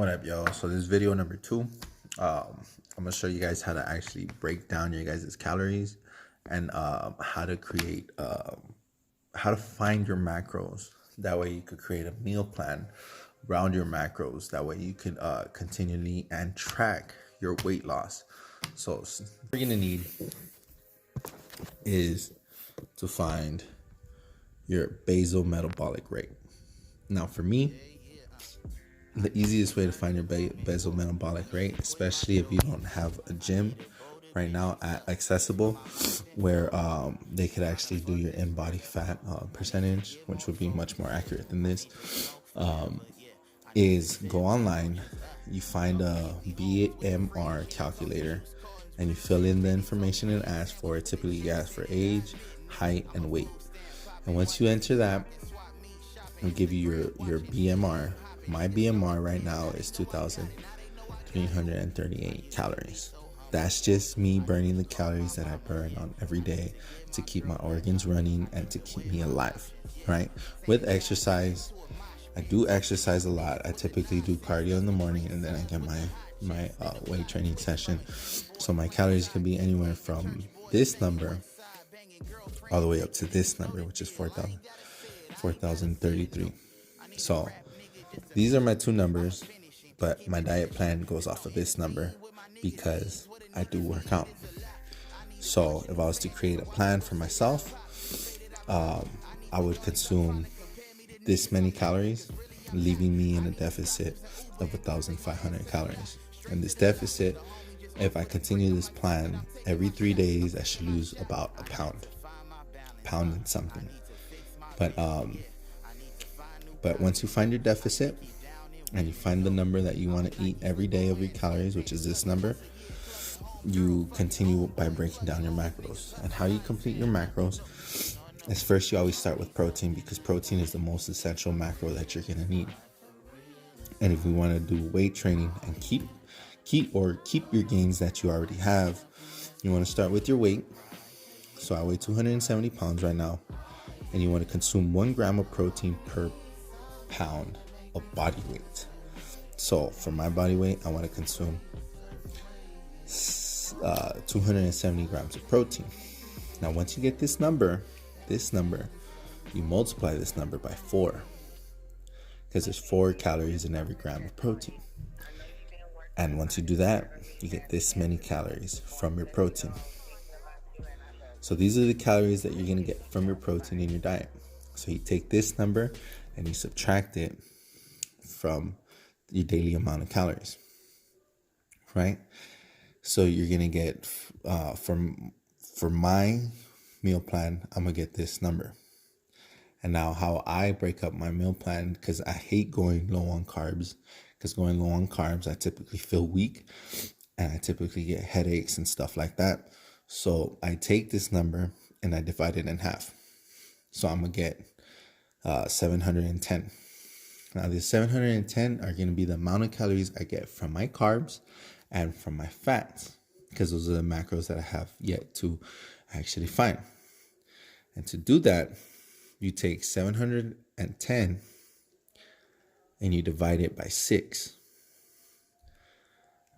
What up, y'all? So this is video number 2. I'm gonna show you guys how to actually break down your guys' calories and how to create how to find your macros. That way you could create a meal plan around your macros. That way you can continually and track your weight loss. So what you're gonna need is to find your basal metabolic rate. Now for me, the easiest way to find your basal metabolic rate, especially if you don't have a gym right now accessible where they could actually do your in-body fat percentage, which would be much more accurate than this, is go online, you find a BMR calculator, and you fill in the information it asks for. It typically asks for age, height, and weight. And once you enter that, it'll give you your BMR. My BMR right now is 2,338 calories. That's just me burning the calories that I burn on every day to keep my organs running and to keep me alive, right? With exercise, I do exercise a lot. I typically do cardio in the morning, and then I get my weight training session. So my calories can be anywhere from this number all the way up to this number, which is 4,033. So these are my two numbers, but my diet plan goes off of this number because I do work out. So if I was to create a plan for myself, I would consume this many calories, leaving me in a deficit of 1,500 calories. And this deficit, if I continue this plan every 3 days, I should lose about a pound and something. But once you find your deficit and you find the number that you want to eat every day of your calories, which is this number, you continue by breaking down your macros. And how you complete your macros is first you always start with protein, because protein is the most essential macro that you're going to need. And if we want to do weight training and keep your gains that you already have, you want to start with your weight. So I weigh 270 pounds right now, and you want to consume 1 gram of protein per pound of body weight. So for my body weight, I want to consume 270 grams of protein. Now once you get this number, you multiply this number by 4, because there's 4 calories in every gram of protein. And once you do that, you get this many calories from your protein. So these are the calories that you're going to get from your protein in your diet. So you take this number and you subtract it from your daily amount of calories, right? So you're going to get, for my meal plan, I'm going to get this number. And now how I break up my meal plan, because I hate going low on carbs, because going low on carbs, I typically feel weak and I typically get headaches and stuff like that. So I take this number and I divide it in half. So I'm going to get 710. Now these 710 are going to be the amount of calories I get from my carbs and from my fats, because those are the macros that I have yet to actually find. And to do that, you take 710 and you divide it by 6.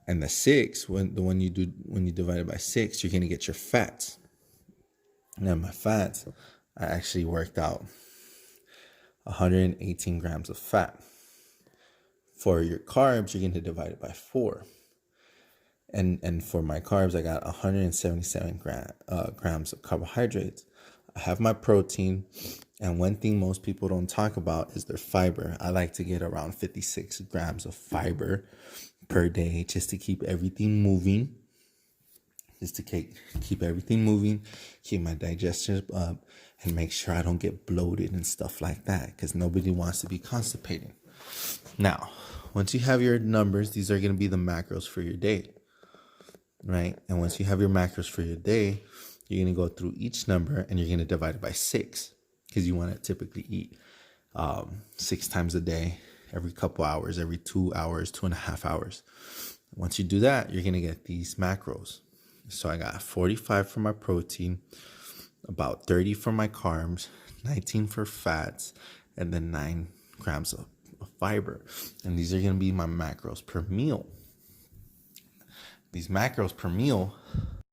And the 6, when you divide it by 6, you're going to get your fats. Now my fats, I actually worked out 118 grams of fat. For your carbs, you're going to divide it by 4. And for my carbs, I got 177 grams of carbohydrates. I have my protein, and one thing most people don't talk about is their fiber. I like to get around 56 grams of fiber per day, just to keep everything moving. Keep my digestion up, and make sure I don't get bloated and stuff like that, because nobody wants to be constipated. Now, once you have your numbers, these are going to be the macros for your day, right? And once you have your macros for your day, you're going to go through each number and you're going to divide it by 6, because you want to typically eat 6 times a day, every couple hours, every 2 hours, 2.5 hours. Once you do that, you're going to get these macros. So I got 45 for my protein, about 30 for my carbs, 19 for fats, and then 9 grams of of fiber. And these are going to be my macros per meal. These macros per meal